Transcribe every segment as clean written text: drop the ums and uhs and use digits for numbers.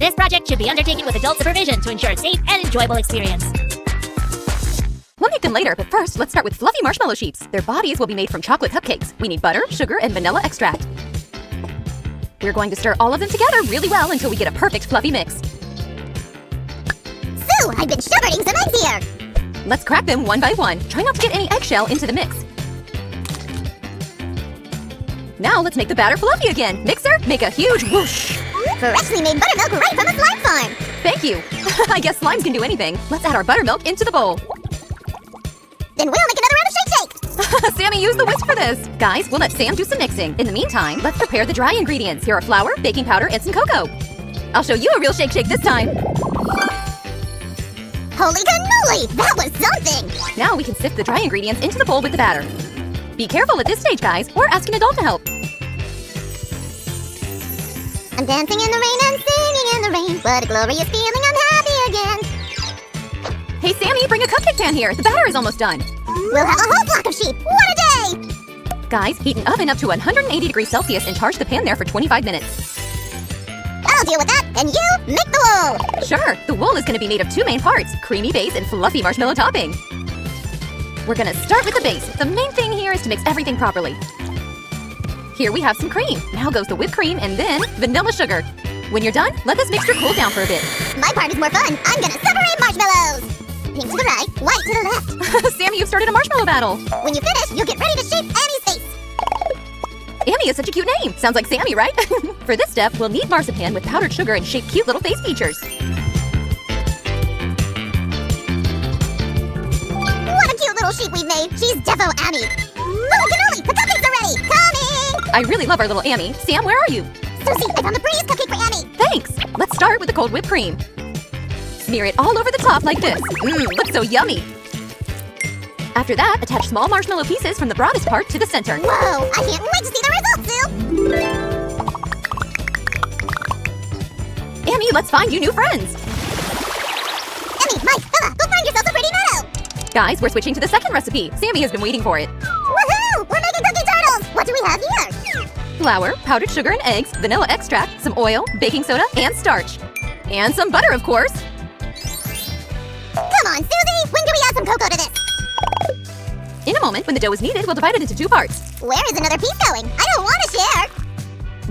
This project should be undertaken with adult supervision to ensure a safe and enjoyable experience. We'll make them later, but first, let's start with fluffy marshmallow sheeps. Their bodies will be made from chocolate cupcakes. We need butter, sugar, and vanilla extract. We're going to stir all of them together really well until we get a perfect fluffy mix. Sue, I've been shepherding some eggs here! Let's crack them one by one. Try not to get any eggshell into the mix. Now let's make the batter fluffy again. Mixer, make a huge whoosh. Freshly made buttermilk right from a slime farm! Thank you. I guess slimes can do anything. Let's add our buttermilk into the bowl. Then we'll make another round of shake! Sammy used the whisk for this. Guys, we'll let Sam do some mixing. In the meantime, let's prepare the dry ingredients. Here are flour, baking powder, and some cocoa. I'll show you a real shake this time. Holy cannoli! That was something! Now we can sift the dry ingredients into the bowl with the batter. Be careful at this stage, guys, or ask an adult to help. I'm dancing in the rain and singing in the rain. What a glorious feeling, I'm happy again. Hey, Sammy, bring a cupcake pan here. The batter is almost done. We'll have a whole flock of sheep. What a day! Guys, heat an oven up to 180 degrees Celsius and charge the pan there for 25 minutes. I'll deal with that, and you make the wool! Sure, the wool is going to be made of two main parts, creamy base and fluffy marshmallow topping. We're going to start with the base. The main thing here is to mix everything properly. Here we have some cream. Now goes the whipped cream and then vanilla sugar. When you're done, let this mixture cool down for a bit. My part is more fun. I'm gonna separate marshmallows! Pink to the right, white to the left. Sammy, you've started a marshmallow battle. When you finish, you'll get ready to shape Annie's face. Amy is such a cute name. Sounds like Sammy, right? For this step, we'll knead marzipan with powdered sugar and shape cute little face features. What a cute little sheep we've made. She's defo Annie. Holy cannoli, the cupcakes are ready. Coming! I really love our little Amy. Sam, where are you? Susie, I found the prettiest cupcake for Annie. Thanks. Let's start with the cold whipped cream. Smear it all over the top like this. Looks so yummy. After that, attach small marshmallow pieces from the broadest part to the center. Whoa, I can't wait to see the results, Sue! Amy, let's find you new friends. Emmy, Mike, Bella, go find yourself a pretty meadow! Guys, we're switching to the second recipe. Sammy has been waiting for it. Woohoo! We're making cookie turtles! What do we have here? Flour, powdered sugar and eggs, vanilla extract, some oil, baking soda, and starch. And some butter, of course. Come on, Susie! When can we add some cocoa to this? In a moment, when the dough is kneaded, we'll divide it into two parts. Where is another piece going? I don't want to share!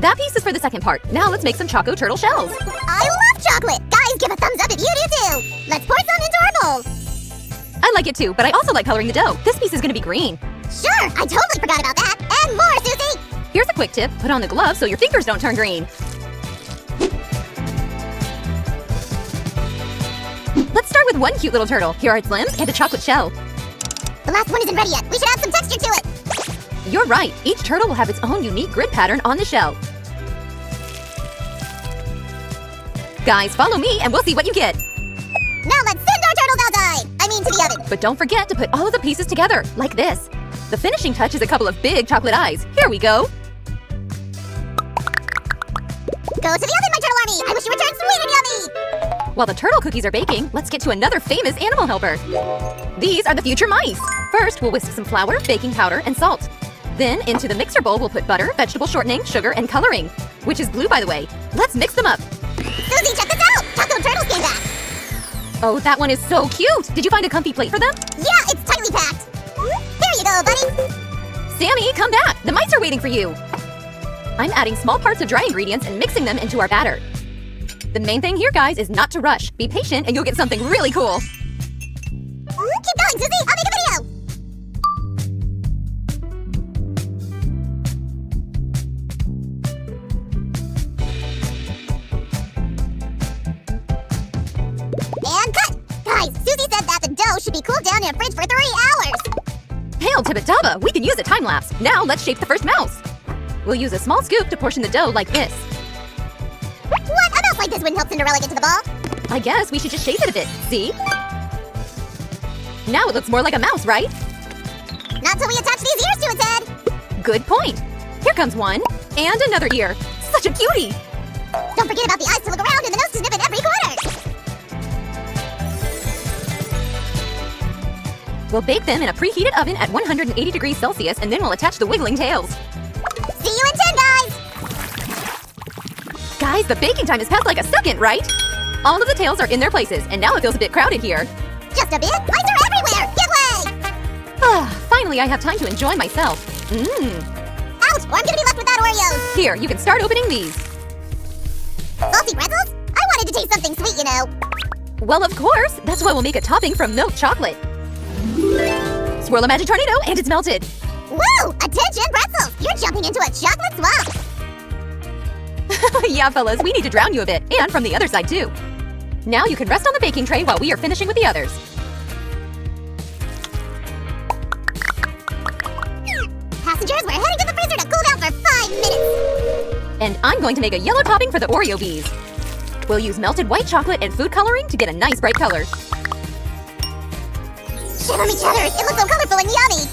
That piece is for the second part. Now let's make some choco turtle shells. I love chocolate! Guys, give a thumbs up if you do too! Let's pour some into our bowls! I like it too, but I also like coloring the dough. This piece is gonna be green. Sure! I totally forgot about that! And more, Susie! Here's a quick tip. Put on the gloves so your fingers don't turn green. Let's start with one cute little turtle. Here are its limbs and a chocolate shell. The last one isn't ready yet. We should add some texture to it. You're right. Each turtle will have its own unique grid pattern on the shell. Guys, follow me and we'll see what you get. Now let's send our turtles outside! I mean to the oven. But don't forget to put all of the pieces together, like this. The finishing touch is a couple of big chocolate eyes. Here we go. Go to the oven, my turtle army! I wish you returned sweet and yummy! While the turtle cookies are baking, let's get to another famous animal helper. These are the future mice. First, we'll whisk some flour, baking powder, and salt. Then, into the mixer bowl, we'll put butter, vegetable shortening, sugar, and coloring, which is glue, by the way. Let's mix them up. Susie, check this out! Taco turtles came back! Oh, that one is so cute! Did you find a comfy plate for them? Yeah, it's tightly packed! Here you go, buddy! Sammy, come back! The mice are waiting for you! I'm adding small parts of dry ingredients and mixing them into our batter. The main thing here, guys, is not to rush. Be patient and you'll get something really cool. Keep going, Susie! I'll make a video! And cut! Guys, Susie said that the dough should be cooled down in a fridge for 3 hours! Hail Tibit-Daba! We can use a time-lapse! Now let's shape the first mouse! We'll use a small scoop to portion the dough like this. What? A mouse like this wouldn't help Cinderella get to the ball! I guess we should just shape it a bit, see? Now it looks more like a mouse, right? Not till we attach these ears to its head! Good point! Here comes one, and another ear! Such a cutie! Don't forget about the eyes to look around and the nose to snip in every corner! We'll bake them in a preheated oven at 180 degrees Celsius, and then we'll attach the wiggling tails. See you in 10, guys! Guys, the baking time has passed like a second, right? All of the tails are in their places, and now it feels a bit crowded here. Just a bit? Lights are everywhere! Give way! Finally, I have time to enjoy myself. Ouch! Or I'm gonna be left without Oreos! Here, you can start opening these. Salty pretzels? I wanted to taste something sweet, you know. Well, of course. That's why we'll make a topping from milk chocolate. Swirl a magic tornado, and it's melted. Woo! Attention, pretzels! You're jumping into a chocolate swamp! Yeah, fellas, we need to drown you a bit, and from the other side, too. Now you can rest on the baking tray while we are finishing with the others. Passengers, we're heading to the freezer to cool down for 5 minutes! And I'm going to make a yellow topping for the Oreo bees. We'll use melted white chocolate and food coloring to get a nice bright color. Shiver me cheddars! It looks so colorful and yummy!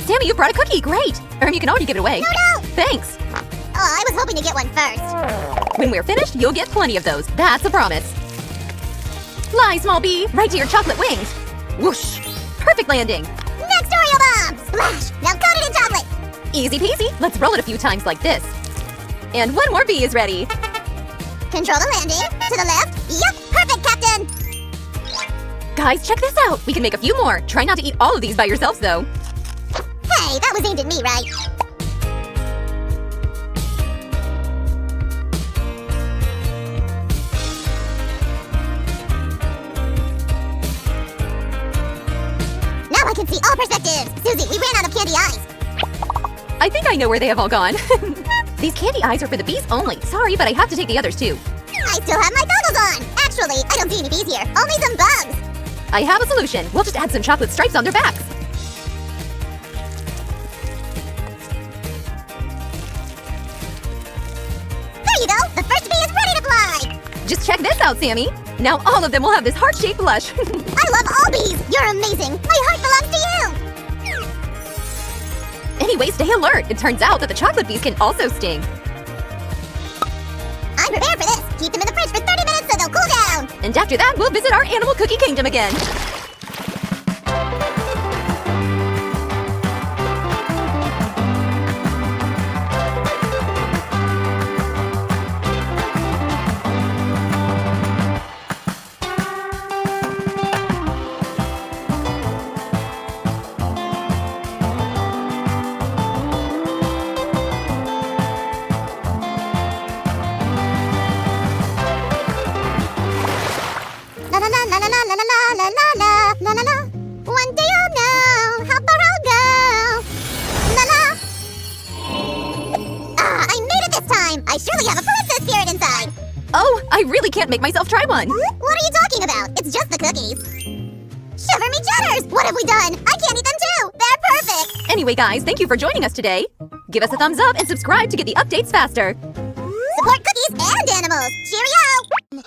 Sammy, you brought a cookie! Great! You can already give it away. No! Thanks! Oh, I was hoping to get one first. When we're finished, you'll get plenty of those. That's a promise. Fly, small bee! Right to your chocolate wings! Whoosh! Perfect landing! Next Oreo bomb! Splash! Now coat it in chocolate! Easy peasy! Let's roll it a few times like this. And one more bee is ready. Control the landing. To the left. Yup! Perfect, Captain! Guys, check this out! We can make a few more. Try not to eat all of these by yourselves, though. Hey, that was aimed at me, right? Now I can see all perspectives! Susie, we ran out of candy eyes! I think I know where they have all gone. These candy eyes are for the bees only. Sorry, but I have to take the others, too. I still have my goggles on! Actually, I don't see any bees here. Only some bugs! I have a solution. We'll just add some chocolate stripes on their backs. There you go! The first bee is ready to fly! Just check this out, Sammy. Now all of them will have this heart-shaped blush. I love all bees! You're amazing! My heart belongs to you! Anyway, stay alert. It turns out that the chocolate bees can also sting. I'm prepared for this! Keep them in the fridge for 30 minutes so they'll cool down! And after that, we'll visit our animal cookie kingdom again. La la la la la la la la la la la la la. One day I'll know how far I'll go. La la. Ah, I made it this time. I surely have a princess spirit inside. Oh, I really can't make myself try one. What are you talking about? It's just the cookies. Shiver me cheddars! What have we done? I can't eat them too. They're perfect. Anyway, guys, thank you for joining us today. Give us a thumbs up and subscribe to get the updates faster. Support cookies and animals. Cheerio.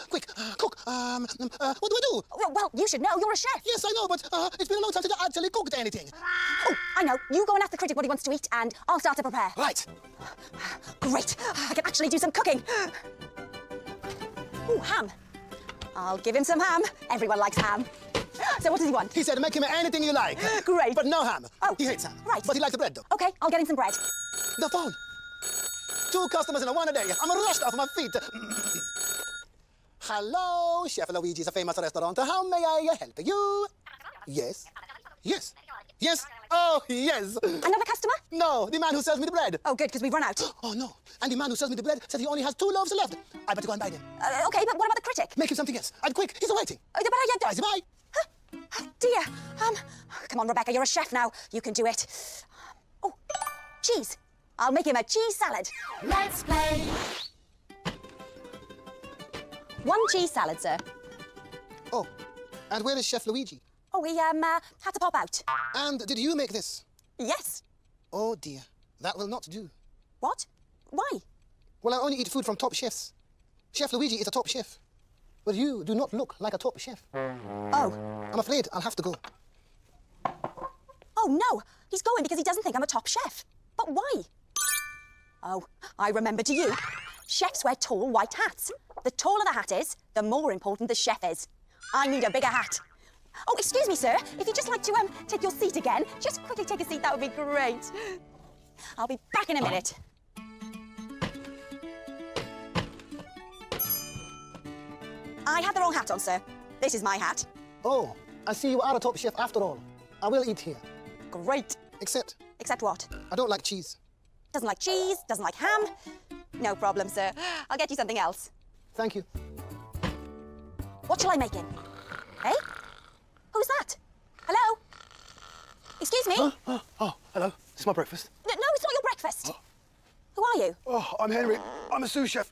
Quick, cook. What do I do? Well, you should know. You're a chef. Yes, I know, but it's been a long time since I actually cooked anything. Oh, I know. You go and ask the critic what he wants to eat, and I'll start to prepare. Right. Great. I can actually do some cooking. Ooh, ham. I'll give him some ham. Everyone likes ham. So what does he want? He said make him anything you like. Great. But no ham. Oh, He hates ham. right. But he likes the bread, though. Okay, I'll get him some bread. The phone. 2 customers in one a day. I'm rushed off my feet. Hello, Chef Luigi's a famous restaurant. How may I help you? Yes. Yes. Yes. Oh, yes. Another customer? No, the man who sells me the bread. Oh, good, because we've run out. Oh, no. And the man who sells me the bread said he only has 2 loaves left. I better go and buy them. Okay, but what about the critic? Make him something else. And quick, he's waiting. But I Bye. Oh, dear. Come on, Rebecca, you're a chef now. You can do it. Oh, cheese. I'll make him a cheese salad. Let's play. 1 cheese salad, sir. Oh, and where is Chef Luigi? Oh, he had to pop out. And did you make this? Yes. Oh, dear. That will not do. What? Why? Well, I only eat food from top chefs. Chef Luigi is a top chef. But you do not look like a top chef. Oh. I'm afraid I'll have to go. Oh, no. He's going because he doesn't think I'm a top chef. But why? Oh, I remember to you. Chefs wear tall white hats. The taller the hat is, the more important the chef is. I need a bigger hat. Oh, excuse me, sir. If you'd just like to take your seat again, just quickly take a seat, that would be great. I'll be back in a minute. I had the wrong hat on, sir. This is my hat. Oh, I see you are a top chef after all. I will eat here. Great. Except, Except what? I don't like cheese. Doesn't like cheese, doesn't like ham. No problem, sir. I'll get you something else. Thank you. What shall I make him? Hey? Who's that? Hello? Excuse me? Oh, hello. This is my breakfast. No, it's not your breakfast. Who are you? Oh, I'm Henry. I'm a sous chef.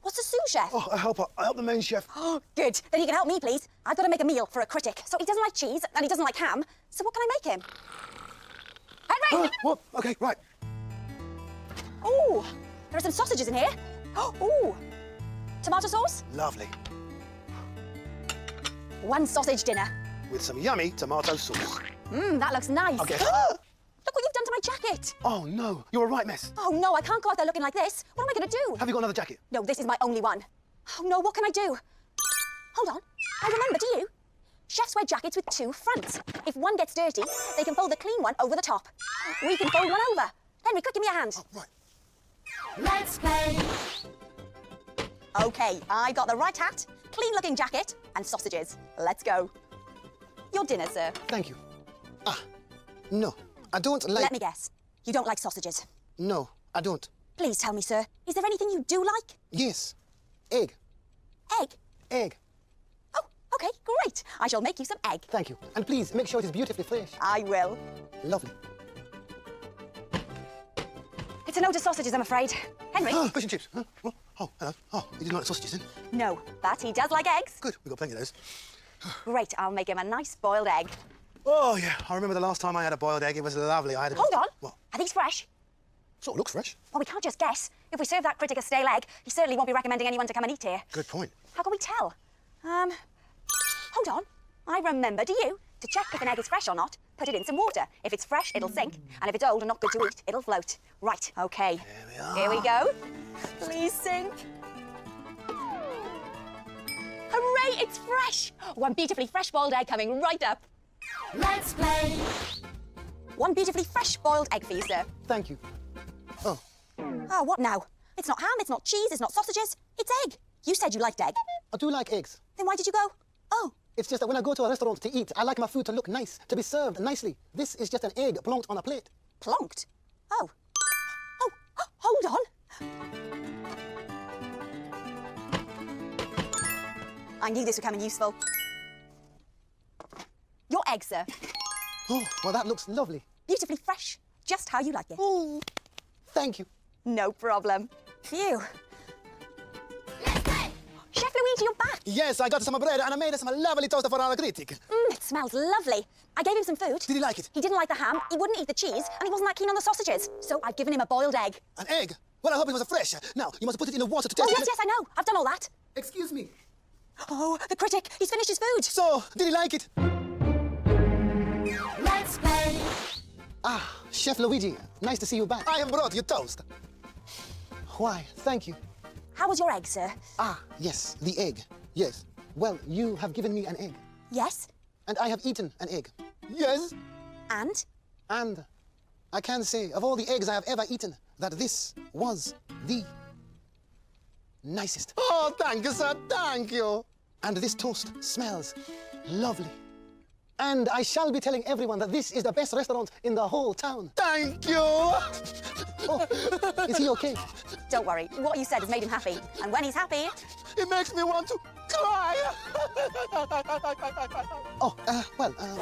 What's a sous chef? Oh, a helper. I help the main chef. Oh, good. Then you can help me, please. I've got to make a meal for a critic. So he doesn't like cheese and he doesn't like ham. So what can I make him? Henry! What? Okay, right. Ooh, there are some sausages in here. Ooh, tomato sauce? Lovely. One sausage dinner. With some yummy tomato sauce. That looks nice. Okay. Look what you've done to my jacket. Oh, no. You're a right mess. Oh, no, I can't go out there looking like this. What am I going to do? Have you got another jacket? No, this is my only one. Oh, no, what can I do? Hold on. I remember, do you? Chefs wear jackets with two fronts. If one gets dirty, they can fold the clean one over the top. We can fold one over. Henry, quick, give me a hand. Right. Let's play. OK, I got the right hat, clean-looking jacket, and sausages. Let's go. Your dinner, sir. Thank you. No, I don't like... Let me guess. You don't like sausages. No, I don't. Please tell me, sir. Is there anything you do like? Yes. Egg. Egg? Egg. Oh, OK, great. I shall make you some egg. Thank you. And please, make sure it is beautifully fresh. I will. Lovely. It's a no to sausages, I'm afraid. Henry? Fish and chips. Huh? What? Oh, hello. Oh, you didn't like the sausages then? No, but he does like eggs. Good. We've got plenty of those. Great, I'll make him a nice boiled egg. Oh, yeah. I remember the last time I had a boiled egg. It was lovely. I had a... Hold on. What? Are these fresh? Sort of looks fresh. Well, we can't just guess. If we serve that critic a stale egg, he certainly won't be recommending anyone to come and eat here. Good point. How can we tell? Hold on. I remember, do you? To check if an egg is fresh or not, put it in some water. If it's fresh, it'll sink. And if it's old and not good to eat, it'll float. Right, OK. There we are. Here we go. Please sink. Hooray, it's fresh! One beautifully fresh boiled egg coming right up. Let's play. One beautifully fresh boiled egg for you, sir. Thank you. Oh, Oh, what now? It's not ham, it's not cheese, it's not sausages. It's egg. You said you liked egg. I do like eggs. Then why did you go? Oh, It's just that when I go to a restaurant to eat, I like my food to look nice, to be served nicely. This is just an egg plonked on a plate. plonked. Oh. Oh, hold on. I knew this would come in useful. Your egg, sir. Oh, well, that looks lovely. Beautifully fresh. Just how you like it. Oh, thank you. No problem. Phew. Chef Luigi, you're back. Yes, I got some bread and I made some lovely toast for our critic. It smells lovely. I gave him some food. Did he like it? He didn't like the ham, he wouldn't eat the cheese, and he wasn't that keen on the sausages. So I've given him a boiled egg. An egg? Well, I hope it was fresh. Now, you must put it in the water to taste Oh, it. yes, I know. I've done all that. Excuse me. Oh, the critic. He's finished his food. So, did he like it? Let's play. Chef Luigi, nice to see you back. I have brought you toast. Why, thank you. How was your egg, sir? Yes, the egg. Yes. Well, you have given me an egg. Yes. And I have eaten an egg. Yes. And? And I can say, of all the eggs I have ever eaten, that this was the nicest. Oh, thank you, sir. Thank you. And this toast smells lovely. And I shall be telling everyone that this is the best restaurant in the whole town. Thank you. Oh, is he okay? Don't worry. What you said has made him happy. And when he's happy... It makes me want to cry.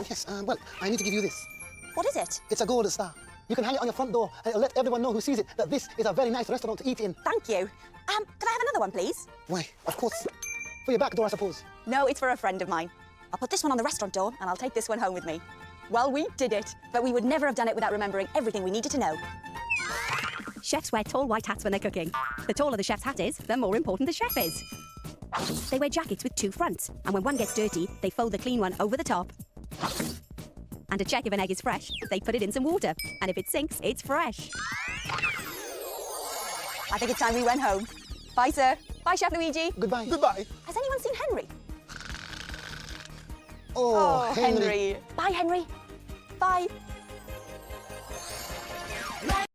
Yes, well, I need to give you this. What is it? It's a gold star. You can hang it on your front door and it'll let everyone know who sees it that this is a very nice restaurant to eat in. Thank you. Could I have another one, please? Why, of course. For your back door, I suppose. No, it's for a friend of mine. I'll put this one on the restaurant door and I'll take this one home with me. Well, we did it. But we would never have done it without remembering everything we needed to know. Chefs wear tall white hats when they're cooking. The taller the chef's hat is, the more important the chef is. They wear jackets with two fronts, and when one gets dirty, they fold the clean one over the top. And to check if an egg is fresh, they put it in some water, and if it sinks, it's fresh. I think it's time we went home. Bye, sir. Bye, Chef Luigi. Goodbye. Goodbye. Has anyone seen Henry? Oh, Henry. Bye, Henry. Bye.